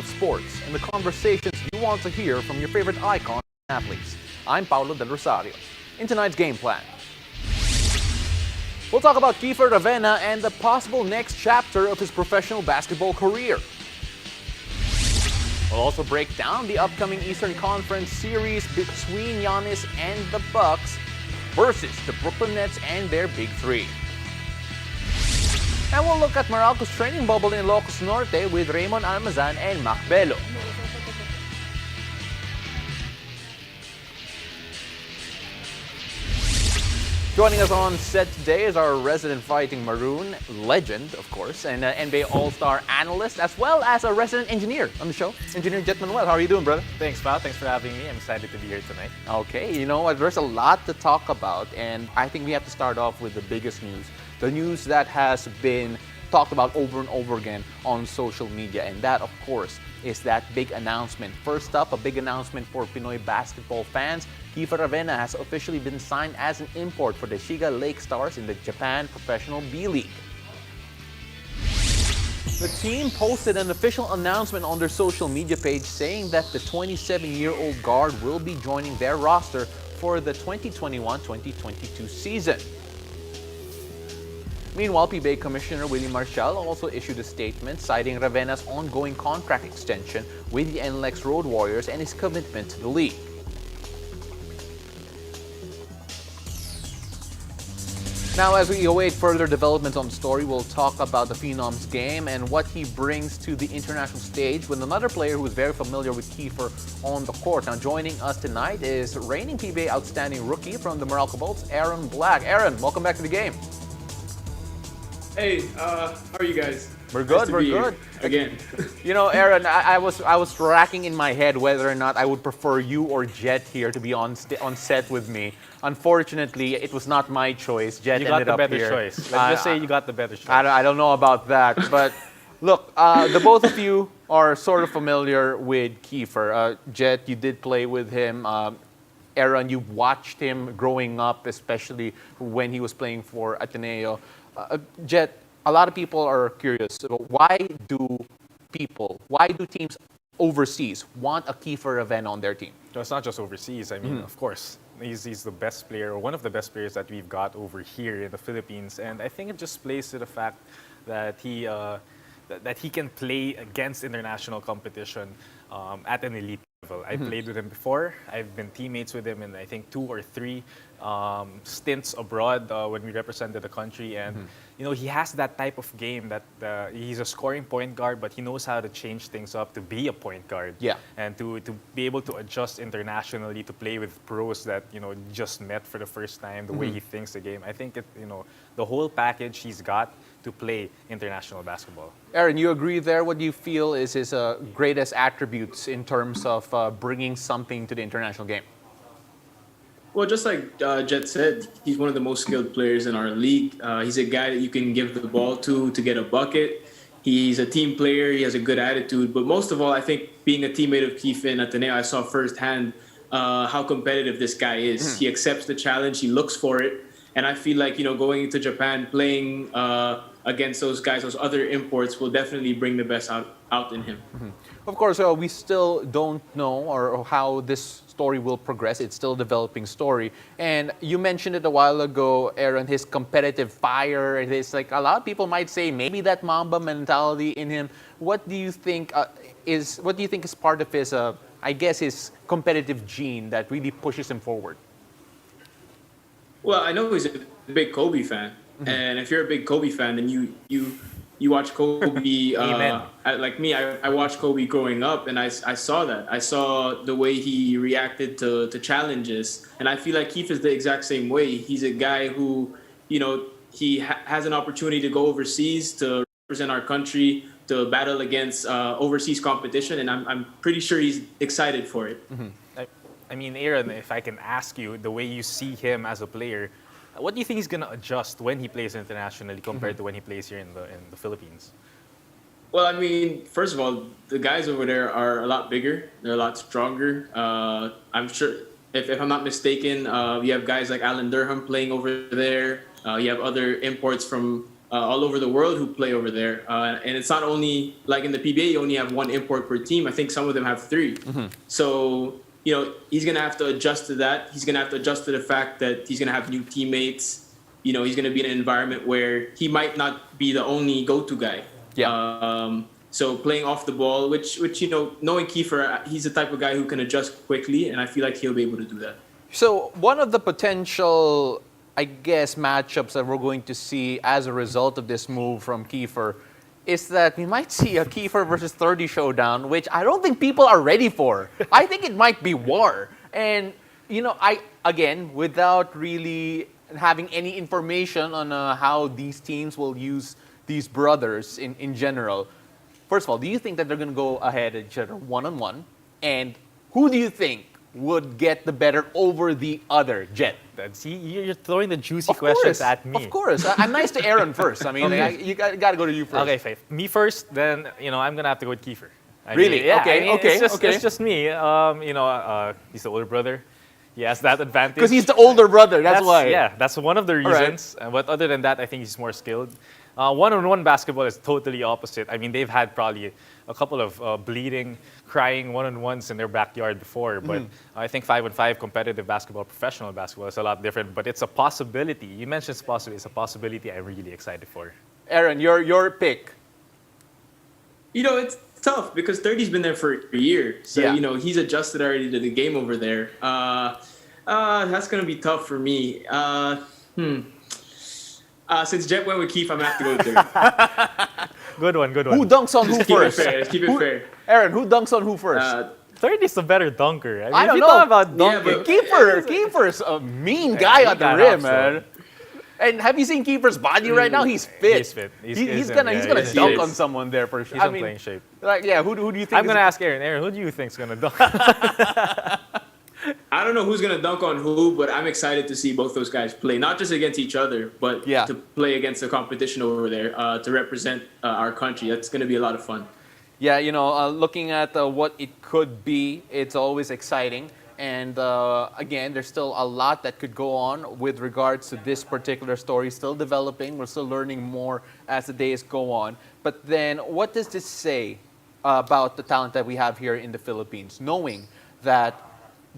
sports and the conversations you want to hear from your favorite icons and athletes. I'm Paulo Del Rosario. In tonight's game plan, we'll talk about Kiefer Ravena and the possible next chapter of his professional basketball career. We'll also break down the upcoming Eastern Conference series between Giannis and the Bucks versus the Brooklyn Nets and their Big Three. And we'll look at Meralco's training bubble in Ilocos Norte with Raymond, Almazan, and Belo. Joining us on set today is our resident Fighting Maroon legend, of course, and NBA All-Star analyst, as well as a resident engineer on the show, Engineer Jet Manuel. How are you doing, brother? Thanks, pal. Thanks for having me. I'm excited to be here tonight. Okay, you know what? There's a lot to talk about, and I think we have to start off with the biggest news. The news that has been talked about over and over again on social media, and that, of course, is that big announcement. First up, a big announcement for Pinoy basketball fans. Kiefer Ravena has officially been signed as an import for the Shiga Lakestars in the Japan Professional B.League. The team posted an official announcement on their social media page saying that the 27-year-old guard will be joining their roster for the 2021-2022 season. Meanwhile, PBA Commissioner Willie Marshall also issued a statement citing Ravena's ongoing contract extension with the NLEX Road Warriors and his commitment to the league. Now, as we await further developments on the story, we'll talk about the Phenom's game and what he brings to the international stage with another player who is very familiar with Kiefer on the court. Now, joining us tonight is reigning PBA Outstanding Rookie from the Meralco Bolts, Aaron Black. Aaron, welcome back to the game. Hey, how are you guys? We're good, nice to we're be good. Here again. You know, Aaron, I was racking in my head whether or not I would prefer you or Jet here to be on set with me. Unfortunately, it was not my choice. Jet ended up here. You got the better choice. Let's just say you got the better choice. I don't know about that, but look, the both of you are sort of familiar with Kiefer. Jet, you did play with him. Aaron, you watched him growing up, especially when he was playing for Ateneo. Jet, a lot of people are curious. Why do teams overseas want a Kiefer Ravena on their team? No, it's not just overseas. I mean, of course, he's the best player, or one of the best players that we've got over here in the Philippines. And I think it just plays to the fact that he can play against international competition at an elite level. I played with him before. I've been teammates with him in, I think, 2 or 3 stints abroad when we represented the country. And, you know, he has that type of game that he's a scoring point guard, but he knows how to change things up to be a point guard. Yeah. And to be able to adjust internationally, to play with pros that, you know, just met for the first time, the way he thinks the game. I think, the whole package he's got to play international basketball. Aaron, you agree there? What do you feel is his greatest attributes in terms of bringing something to the international game? Well, just like Jet said, he's one of the most skilled players in our league. He's a guy that you can give the ball to get a bucket. He's a team player. He has a good attitude. But most of all, I think being a teammate of Kiefer in Ateneo, I saw firsthand how competitive this guy is. He accepts the challenge. He looks for it. And I feel like, going into Japan, playing against those guys, those other imports, will definitely bring the best out in him. Of course, we still don't know or how this story will progress. It's still a developing story. And you mentioned it a while ago, Aaron, his competitive fire. It's like a lot of people might say maybe that Mamba mentality in him. What do you think is part of his, his competitive gene that really pushes him forward? Well, I know he's a big Kobe fan. And if you're a big Kobe fan, then you watch Kobe. Like me, I watched Kobe growing up, and I saw that. I saw the way he reacted to challenges, and I feel like Keith is the exact same way. He's a guy who, he has an opportunity to go overseas to represent our country, to battle against overseas competition, and I'm pretty sure he's excited for it. I mean, Aaron, if I can ask you, the way you see him as a player, what do you think he's going to adjust when he plays internationally compared to when he plays here in the Philippines? Well, I mean, first of all, the guys over there are a lot bigger. They're a lot stronger. I'm sure, if I'm not mistaken, you have guys like Alan Durham playing over there. You have other imports from all over the world who play over there. And it's not only like in the PBA, you only have one import per team. I think some of them have 3. So, he's going to have to adjust to that. He's going to have to adjust to the fact that he's going to have new teammates. He's going to be in an environment where he might not be the only go-to guy. Yeah. So playing off the ball, which knowing Kiefer, he's the type of guy who can adjust quickly, and I feel like he'll be able to do that. So one of the potential, I guess, matchups that we're going to see as a result of this move from Kiefer is that we might see a Kiefer versus 30 showdown, which I don't think people are ready for. I think it might be war. And, again, without really having any information on how these teams will use these brothers in general, first of all, do you think that they're going to go ahead at each other one-on-one? And who do you think would get the better over the other, Jet? See, you're throwing the juicy questions at me. Of course. I'm nice to Aaron first. I mean, you got to go to you first. Okay, Faith. Me first, then, I'm going to have to go with Kiefer. Really? Yeah, okay. It's just me. He's the older brother. He has that advantage. Because he's the older brother, that's why. Yeah, that's one of the reasons. Right. But other than that, I think he's more skilled. One-on-one basketball is totally opposite. I mean, they've had probably a couple of bleeding, crying one-on-ones in their backyard before. But I think 5-on-5 competitive basketball, professional basketball is a lot different. But it's a possibility. You mentioned it's a possibility I'm really excited for. Aaron, your pick. It's tough because 30's been there for a year. So, he's adjusted already to the game over there. That's going to be tough for me. Since Jet went with Keith, I'm going to have to go with 30. Good one. Who dunks on who first? Let's keep it fair. Aaron, who dunks on who first? 30's the better dunker. I don't know about dunking. Yeah, Kiefer's a mean guy at the rim, man. And have you seen Kiefer's body right now? He's fit. He's fit. He's gonna dunk on someone there for sure. He's in playing shape. Who do you think? I'm gonna ask Aaron. Aaron, who do you think's gonna dunk? I don't know who's going to dunk on who, but I'm excited to see both those guys play, not just against each other, but to play against the competition over there to represent our country. That's going to be a lot of fun. Yeah, looking at what it could be, it's always exciting. And again, there's still a lot that could go on with regards to this particular story. Still developing. We're still learning more as the days go on. But then what does this say about the talent that we have here in the Philippines, knowing that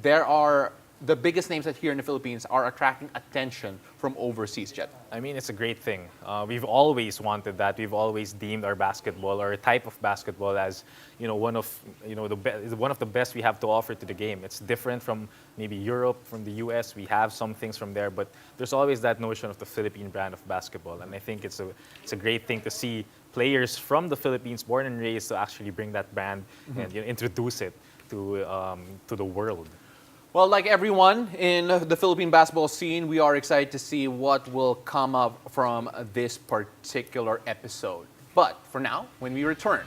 the biggest names that here in the Philippines are attracting attention from overseas, Jet? I mean, it's a great thing. We've always wanted that. We've always deemed our basketball or a type of basketball as, one of the best we have to offer to the game. It's different from maybe Europe, from the US. We have some things from there, but there's always that notion of the Philippine brand of basketball, and I think it's a great thing to see players from the Philippines, born and raised, to actually bring that brand and introduce it to the world. Well, like everyone in the Philippine basketball scene, we are excited to see what will come up from this particular episode. But for now, when we return,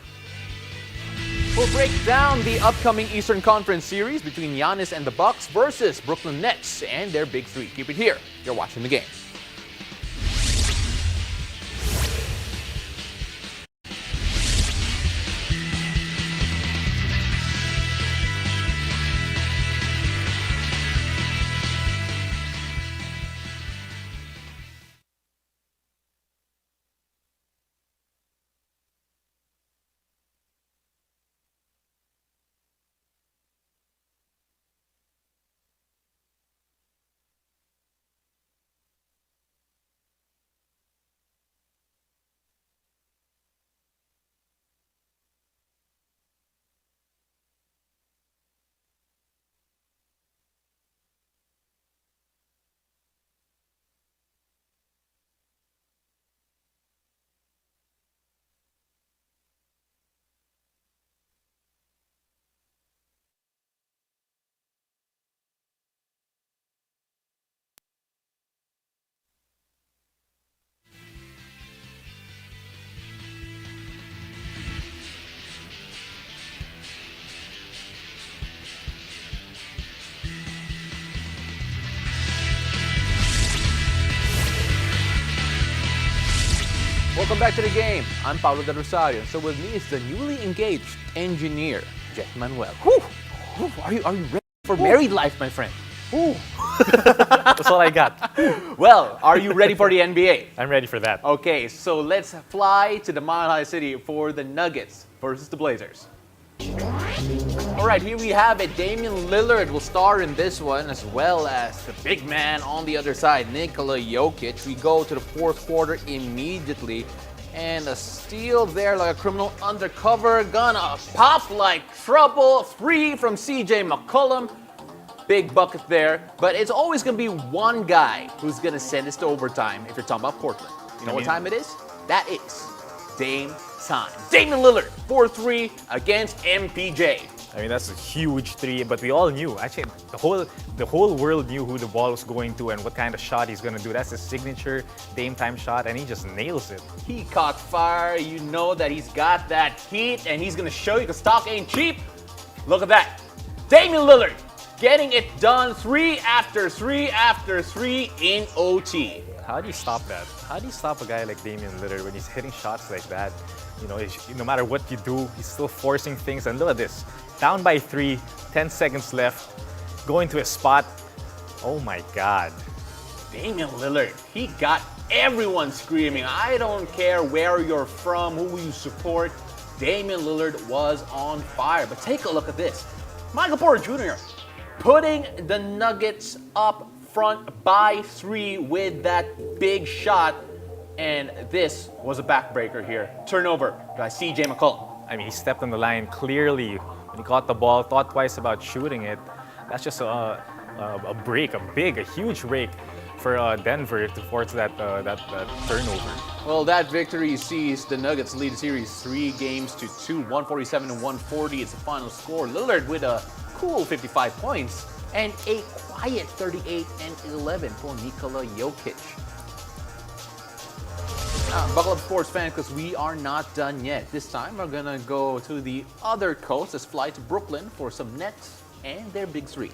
we'll break down the upcoming Eastern Conference series between Giannis and the Bucks versus Brooklyn Nets and their Big Three. Keep it here. You're watching the game. Welcome back to the game. I'm Paulo de Rosario. So with me is the newly engaged engineer, Jet Manuel. Are you ready for married life, my friend? Ooh. That's all I got. Well, are you ready for the NBA? I'm ready for that. Okay, so let's fly to the Mile High City for the Nuggets versus the Blazers. All right, here we have it. Damian Lillard will star in this one, as well as the big man on the other side, Nikola Jokic. We go to the fourth quarter immediately, and a steal there like a criminal undercover. Gonna pop like trouble. 3 from CJ McCollum. Big bucket there, but it's always going to be one guy who's going to send us to overtime if you're talking about Portland. You know what time it is? That is Dame time. Damian Lillard, 4-3 against MPJ. I mean, that's a huge 3, but we all knew. Actually, the whole world knew who the ball was going to and what kind of shot he's going to do. That's his signature Dame time shot, and he just nails it. He caught fire. You know that he's got that heat, and he's going to show you because stock ain't cheap. Look at that. Damian Lillard getting it done 3 after 3 after 3 in OT. How do you stop that? How do you stop a guy like Damian Lillard when he's hitting shots like that? You know, no matter what you do, he's still forcing things. And look at this. Down by 3, 10 seconds left, going to a spot. Oh my God. Damian Lillard, he got everyone screaming. I don't care where you're from, who you support. Damian Lillard was on fire. But take a look at this. Michael Porter Jr. putting the Nuggets up front by 3 with that big shot. And this was a backbreaker here. Turnover by CJ McCollum. I mean, he stepped on the line clearly when he caught the ball, thought twice about shooting it. That's just a break, a huge break for Denver to force that turnover. Well, that victory sees the Nuggets lead the series 3-2, 147 to 140 is the final score. Lillard with a cool 55 points and a quiet 38 and 11 for Nikola Jokic. Buckle up, sports fans, because we are not done yet. This time we're gonna go to the other coast. Let's fly to Brooklyn for some Nets and their big 3.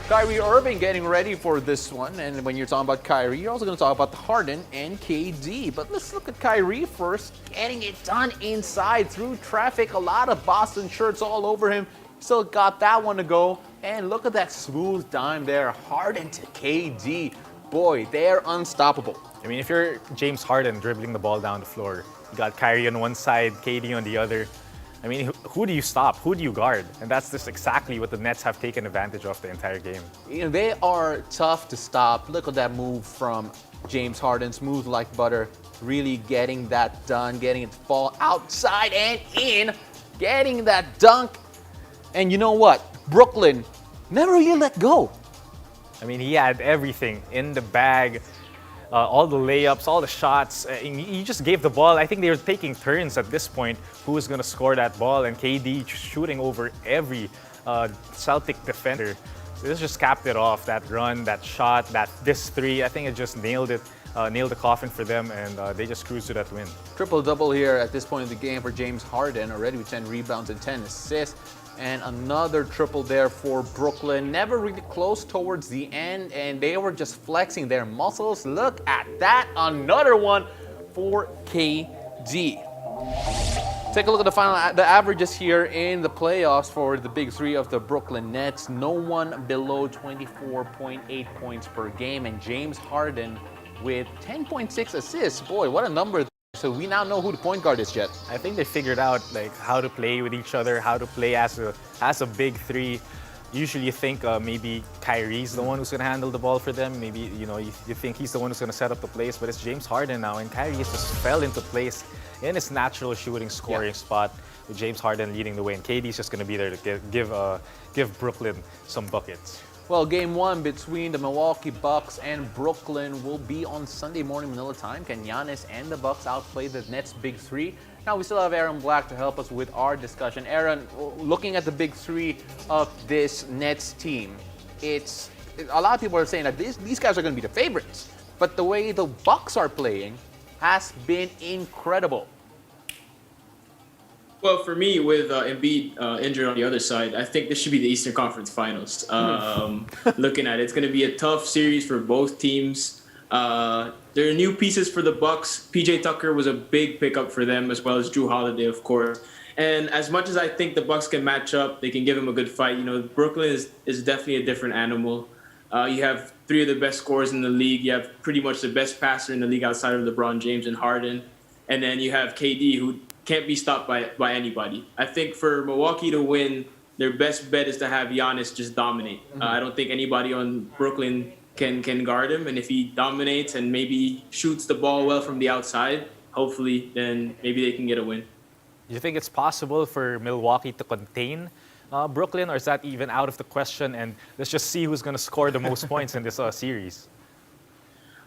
Kyrie Irving getting ready for this one, and when you're talking about Kyrie, you're also going to talk about Harden and KD. But let's look at Kyrie first, getting it done inside through traffic. A lot of Boston shirts all over him. Still got that one to go. And look at that smooth dime there. Harden to KD. Boy, they're unstoppable. I mean, if you're James Harden dribbling the ball down the floor, you got Kyrie on one side, KD on the other. I mean, who do you stop? Who do you guard? And that's just exactly what the Nets have taken advantage of the entire game. You know, they are tough to stop. Look at that move from James Harden, smooth like butter, really getting that done, getting it to fall outside and in, getting that dunk. And you know what? Brooklyn never really let go. I mean, he had everything in the bag. All the layups, all the shots. He just gave the ball. I think they were taking turns at this point who was going to score that ball, and KD shooting over every Celtic defender. So this just capped it off, that run, that shot, this 3. I think it just nailed the coffin for them, and they just cruised to that win. Triple-double here at this point in the game for James Harden, already with 10 rebounds and 10 assists. And another triple there for Brooklyn. Never really close towards the end, and they were just flexing their muscles. Look at that. Another one for KD. Take a look at the averages here in the playoffs for the big 3 of the Brooklyn Nets. No one below 24.8 points per game, and James Harden with 10.6 assists. Boy, what a number. So we now know who the point guard is, Jet. I think they figured out like how to play with each other, how to play as a big 3. Usually you think maybe Kyrie's the one who's going to handle the ball for them. Maybe you think he's the one who's going to set up the plays, but it's James Harden now, and Kyrie just fell into place in his natural shooting, scoring spot with James Harden leading the way, and KD's just going to be there to give Brooklyn some buckets. Well, game 1 between the Milwaukee Bucks and Brooklyn will be on Sunday morning Manila time. Can Giannis and the Bucks outplay the Nets' big 3? Now, we still have Aaron Black to help us with our discussion. Aaron, looking at the big 3 of this Nets team, it's a lot of people are saying that these guys are going to be the favorites. But the way the Bucks are playing has been incredible. Well, for me, with Embiid injured on the other side, I think this should be the Eastern Conference Finals. Looking at it, it's going to be a tough series for both teams. There are new pieces for the Bucks. PJ Tucker was a big pickup for them, as well as Drew Holiday, of course. And as much as I think the Bucks can match up, they can give him a good fight. Brooklyn is definitely a different animal. You have three of the best scorers in the league. You have pretty much the best passer in the league outside of LeBron James and Harden. And then you have KD, who can't be stopped by anybody. I think for Milwaukee to win, their best bet is to have Giannis just dominate. I don't think anybody on Brooklyn can guard him. And if he dominates and maybe shoots the ball well from the outside, hopefully, then maybe they can get a win. Do you think it's possible for Milwaukee to contain Brooklyn, or is that even out of the question? And let's just see who's going to score the most points in this series.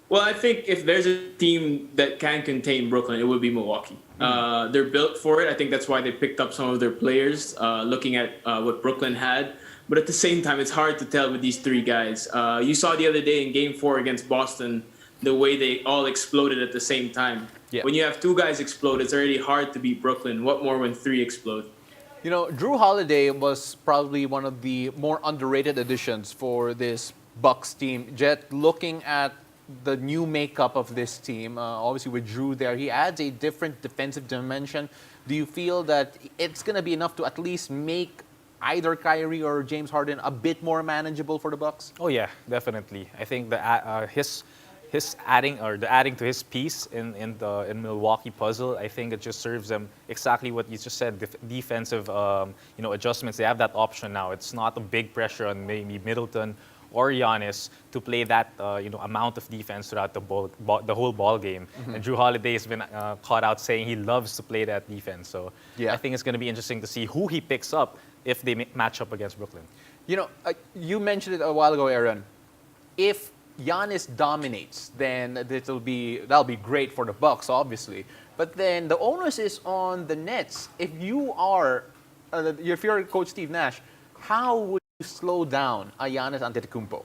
Well, I think if there's a team that can contain Brooklyn, it would be Milwaukee. They're built for it. I think that's why they picked up some of their players, looking at what Brooklyn had. But at the same time, it's hard to tell with these three guys. You saw the other day in Game 4 against Boston, the way they all exploded at the same time. Yeah. When you have two guys explode, it's already hard to beat Brooklyn. What more when three explode? Drew Holiday was probably one of the more underrated additions for this Bucks team. Jet, looking at the new makeup of this team, obviously with Drew there, he adds a different defensive dimension. Do you feel that it's going to be enough to at least make either Kyrie or James Harden a bit more manageable for the Bucks? Oh yeah, definitely. I think his adding to his piece in Milwaukee puzzle, I think it just serves them exactly what you just said. Defensive, adjustments. They have that option now. It's not a big pressure on maybe Middleton or Giannis to play that amount of defense throughout the whole ball game. And Drew Holiday has been caught out saying he loves to play that defense. So Yeah. I think it's going to be interesting to see who he picks up if they match up against Brooklyn. You mentioned it a while ago, Aaron. If Giannis dominates, then that'll be great for the Bucks, obviously. But then the onus is on the Nets. If you're Coach Steve Nash, how would you slow down a Giannis Antetokounmpo?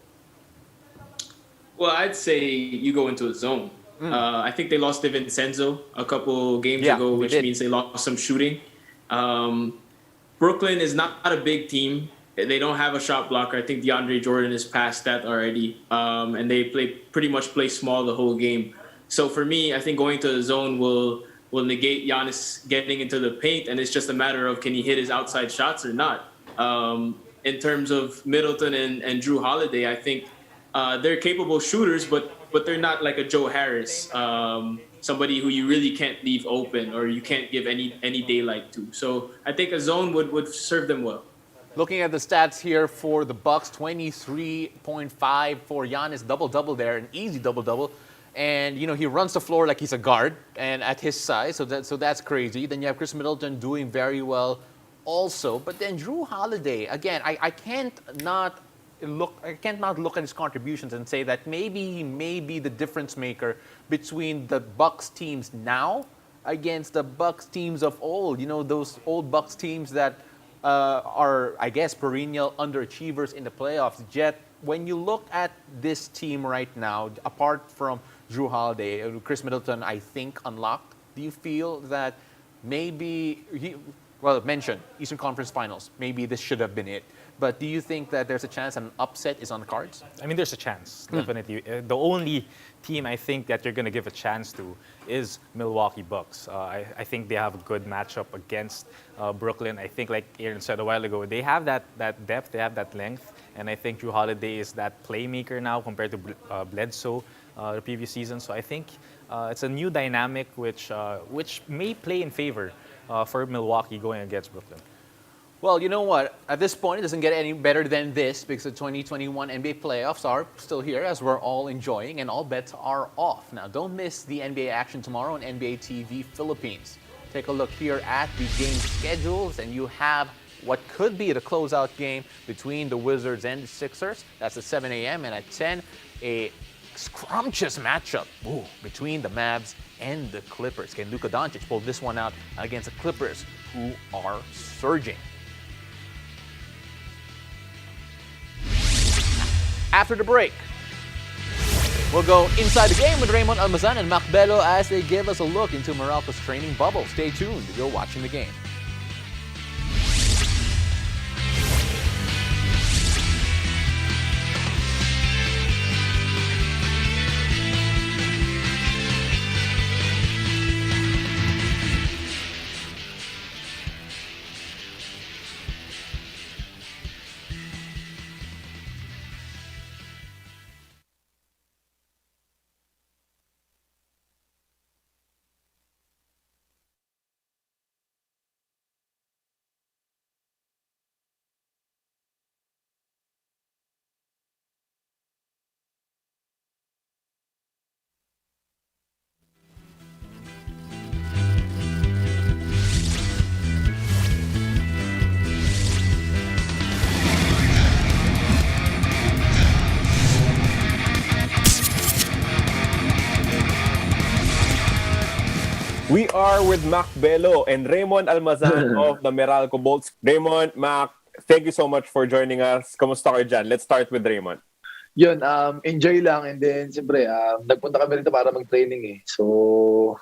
Well, I'd say you go into a zone. I think they lost DiVincenzo a couple games ago, which means they lost some shooting. Brooklyn is not a big team. They don't have a shot blocker. I think DeAndre Jordan is past that already. And they pretty much play small the whole game. So for me, I think going to the zone will negate Giannis getting into the paint, and it's just a matter of can he hit his outside shots or not. In terms of Middleton and Drew Holiday, I think they're capable shooters, but they're not like a Joe Harris, somebody who you really can't leave open or you can't give any daylight to. So I think a zone would serve them well. Looking at the stats here for the Bucks, 23.5 for Giannis, double-double there, an easy double-double. And, he runs the floor like he's a guard and at his size, so that's crazy. Then you have Chris Middleton doing very well also. But then Drew Holiday, again, I can't not look at his contributions and say that maybe he may be the difference maker between the Bucks teams now against the Bucks teams of old. Those old Bucks teams that are, I guess, perennial underachievers in the playoffs. Jet, when you look at this team right now, apart from Drew Holiday, Chris Middleton, I think, unlocked, do you feel that maybe mentioned Eastern Conference Finals, maybe this should have been it. But do you think that there's a chance an upset is on the cards? I mean, there's a chance, definitely. The only team I think that you're going to give a chance to is Milwaukee Bucks. I think they have a good matchup against Brooklyn. I think, like Aaron said a while ago, they have that depth, they have that length, and I think Drew Holiday is that playmaker now compared to Bledsoe the previous season. So I think it's a new dynamic which may play in favor for Milwaukee going against Brooklyn. Well, you know what? At this point, it doesn't get any better than this because the 2021 NBA playoffs are still here as we're all enjoying and all bets are off. Now, don't miss the NBA action tomorrow on NBA TV Philippines. Take a look here at the game schedules and you have what could be the closeout game between the Wizards and the Sixers. That's at 7 a.m. and at 10, a scrumptious matchup between the Mavs and the Clippers. Can Luka Doncic pull this one out against the Clippers who are surging? After the break, we'll go inside the game with Raymond, Almazan, and Belo as they give us a look into Meralco's training bubble. Stay tuned. You're watching the game. We are with Belo and Raymond Almazan of the Meralco Bolts. Raymond, Mac, thank you so much for joining us. Kamusta kayo dyan? Let's start with Raymond. Yun, enjoy lang, and then siyempre, nagpunta kami rito para mag-training eh. So,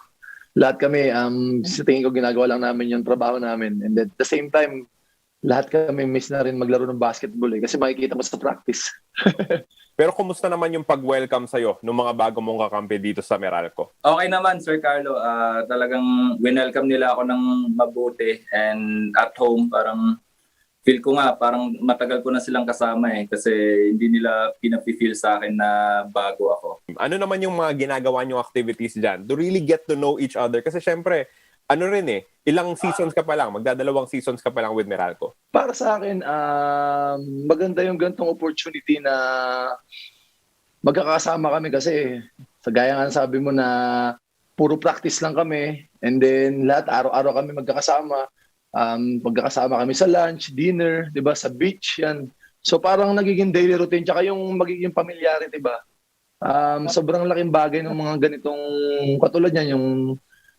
lahat kami, sa tingin ko ginagawa lang namin yung trabaho namin. And then at the same time, lahat kami miss na rin maglaro ng basketball eh. Kasi makikita mo sa practice. Pero kumusta naman yung pag-welcome sa'yo ng mga bago mong kakampi dito sa Meralco? Okay naman, Sir Carlo. Talagang winelcome nila ako ng mabuti, and at home parang feel ko nga parang matagal ko na silang kasama eh, kasi hindi nila pina-feel sa akin na bago ako. Ano naman yung mga ginagawa niyong activities dyan to really get to know each other? Kasi syempre, ano rin eh, ilang seasons ka pa lang, magdadalawang seasons ka pa lang with Meralco. Para sa akin, maganda yung ganitong opportunity na magkakasama kami kasi sa gaya nga sabi mo na puro practice lang kami, and then lahat araw-araw kami magkakasama. Magkakasama kami sa lunch, dinner, 'di ba, sa beach 'yan. So parang nagiging daily routine, tsaka yung magiging familiarity, 'di ba? Sobrang laking bagay ng mga ganitong katulad niyan, yung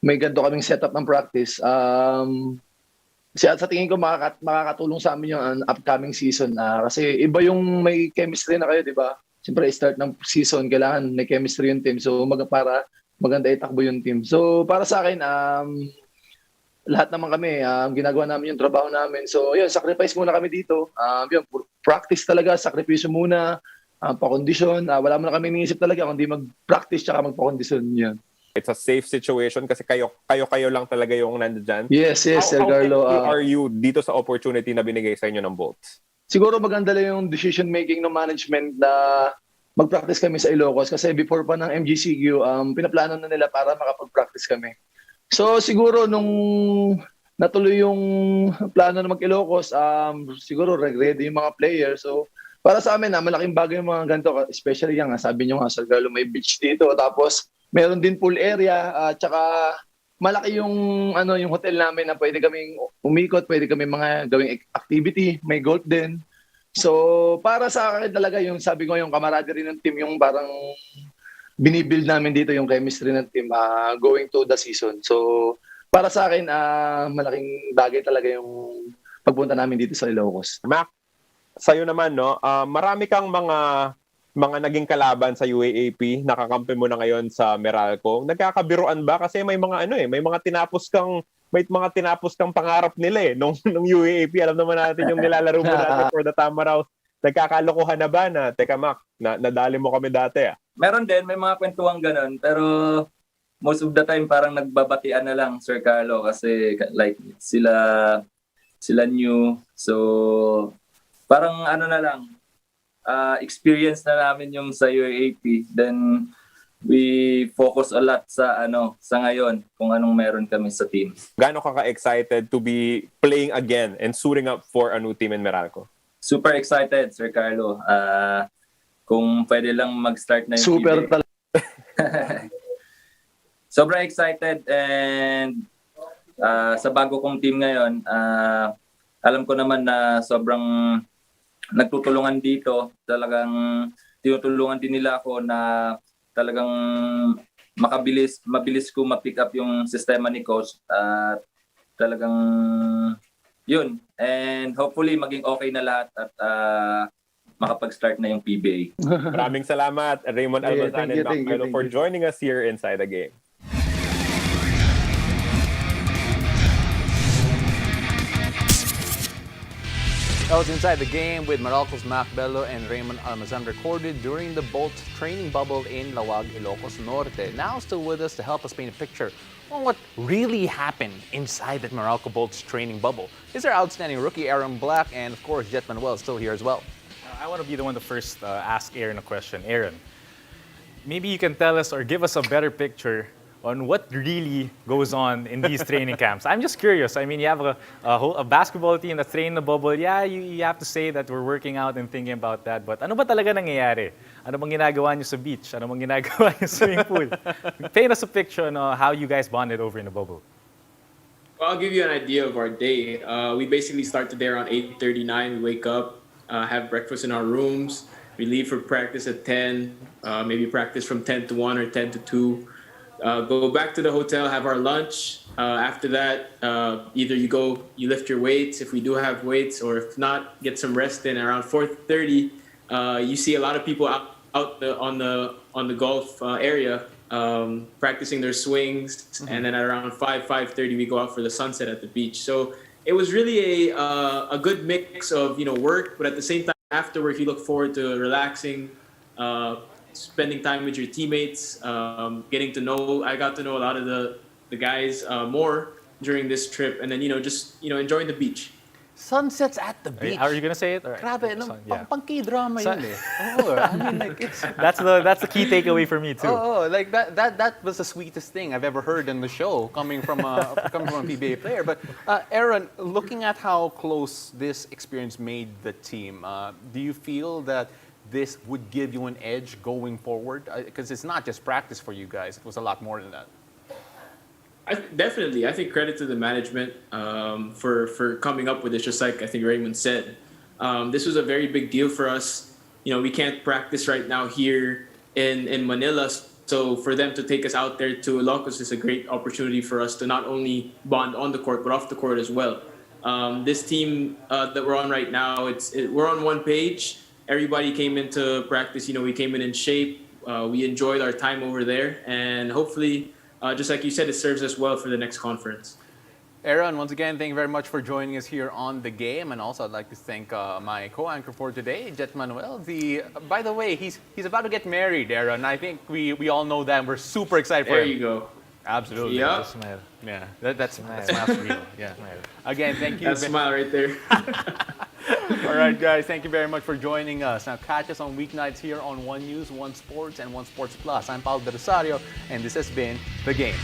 may ganito kaming setup ng practice. Sa tingin ko makakatulong sa amin yung upcoming season kasi iba yung may chemistry na kayo, 'di ba? Siyempre start ng season kailangan may chemistry yung team. So para maganda itakbo yung team. So para sa akin lahat naman kami ginagawa namin yung trabaho namin. So yun, sacrifice muna kami dito. Yun, practice talaga, sakripisyo muna, pa-condition. Wala muna kami iniisip talaga kundi mag-practice tsaka magpa-condition. Yan. It's a safe situation kasi kayo lang talaga yung nandiyan. Yes, Sir Carlo. How are you dito sa opportunity na binigay sa inyo ng Bolts? Siguro maganda lang yung decision making ng management na mag-practice kami sa Ilocos kasi before pa ng MGCQ, pinaplano na nila para makapag-practice kami. So siguro nung natuloy yung plano na mag-Ilocos, siguro ready yung mga players. So para sa amin, malaking bagay yung mga ganito, especially yan, sabi nyo nga, Sir Carlo, may beach dito, tapos meron din pool area, tsaka malaki yung yung hotel namin na pwede kaming umikot, pwede kami mga gawing activity, may golf din. So para sa akin talaga yung sabi ko, yung camaraderie ng team, yung parang binibuild namin dito yung chemistry ng team going to the season. So para sa akin, malaking bagay talaga yung pagpunta namin dito sa Ilocos. Mac, sa'yo naman, no? Marami kang mga naging kalaban sa UAAP, nakakampi mo na ngayon sa Meralco. Nagkakabiruan ba? Kasi may mga may mga tinapos kang pangarap nila nung UAAP. Alam naman natin yung nilalaro mo natin for the Tamaraw. Nagkakalokohan na ba na, teka Mac, nadali mo kami dati Meron din, may mga kwentuhan ganun, pero most of the time parang nagbabatian na lang, Sir Carlo, kasi like sila new. So parang na lang, experience na namin yung sa UAAP, then we focus a lot sa ngayon kung anong meron kami sa team. Gaano ka excited to be playing again and suiting up for a new team in Meralco? Super excited, Sir Carlo. Kung pwede lang mag-start na yung Super PBA. talaga. Sobrang excited, and sa bago kong team ngayon, alam ko naman na sobrang nagtutulungan dito. Talagang tinutulungan din nila ako na talagang mabilis ko ma-pick up yung sistema ni coach. Talagang yun. And hopefully maging okay na lahat at makapag-start na yung PBA. Maraming salamat, Raymond Almazan and Mac Belo, for joining us here inside the game. That was Inside the Game with Meralco's Mac Belo and Raymond Almazan, recorded during the Bolts training bubble in Lawag, Ilocos Norte. Now still with us to help us paint a picture on what really happened inside that Meralco Bolts training bubble is our outstanding rookie, Aaron Black, and of course, Jet Manuel still here as well. I want to be the one to first ask Aaron a question. Aaron, maybe you can tell us or give us a better picture on what really goes on in these training camps. I'm just curious. I mean, you have a basketball team that's training the bubble. Yeah, you have to say that we're working out and thinking about that. But ano ba talaga nangyayari? Ano bang ginagawa niyo sa beach? Ano bang ginagawa niyo sa swimming pool? Paint us a picture on how you guys bonded over in the bubble. Well, I'll give you an idea of our day. We basically start the day around 8:39. We wake up, have breakfast in our rooms. We leave for practice at 10. Maybe practice from 10 to 1 or 10 to 2. go back to the hotel, have our lunch. After that, either you lift your weights if we do have weights, or if not, get some rest in. Around 4:30, you see a lot of people on the golf area practicing their swings, and then at around 5:30 we go out for the sunset at the beach. So it was really a good mix of work, but at the same time afterwards you look forward to relaxing, spending time with your teammates, getting to know. I got to know a lot of the guys more during this trip, and then just enjoying the beach. Sunsets at the beach. How are you gonna say it? All right. Grabe, Yeah. pang-K-drama yun eh. Oo, I mean, like, it's... That's the key takeaway for me too. Oh, like that was the sweetest thing I've ever heard in the show, coming from a PBA player. But Aaron, looking at how close this experience made the team, do you feel that this would give you an edge going forward? Because it's not just practice for you guys; it was a lot more than that. Definitely, I think credit to the management for coming up with this. Just like I think Raymond said, this was a very big deal for us. We can't practice right now here in Manila, so for them to take us out there to Ilocos is a great opportunity for us to not only bond on the court but off the court as well. This team that we're on right now, we're on one page. Everybody came into practice. We came in shape. We enjoyed our time over there, and hopefully. Just like you said, it serves us well for the next conference. Aaron, once again, thank you very much for joining us here on The Game. And also, I'd like to thank my co-anchor for today, Jet Manuel. By the way, he's about to get married, Aaron. I think we all know that, and we're super excited for him. There you go. Absolutely. Yeah. Yeah, that's real. Yeah. Again, thank you. That smile right there. All right, guys, thank you very much for joining us. Now, catch us on weeknights here on One News, One Sports, and One Sports Plus. I'm Paul De Rosario, and this has been The Game.